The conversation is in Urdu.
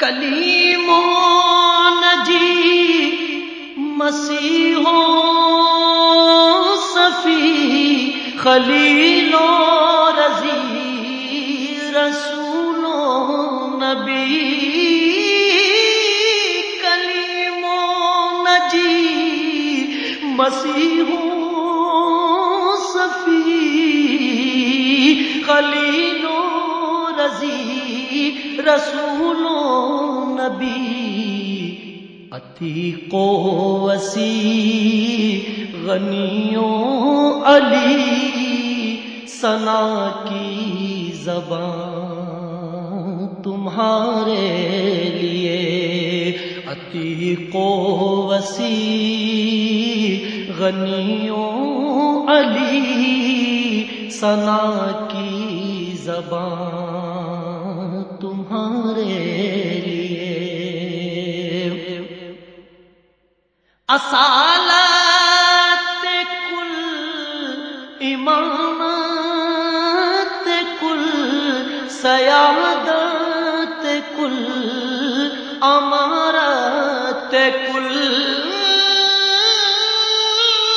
کلیم و نجی مسیح و صفی خلیل و رضی رسول و نبی کلیم و نجی مسیح و صفی خلیل و رضی رسول و نبی عتیق و وسیع غنی و علی ثنا کی زبان تمہارے لیے عتیق و وسیع غنی و علی ثنا کی زبان تمہارے لیے اصالت کل امامت کل سیادت کل امارت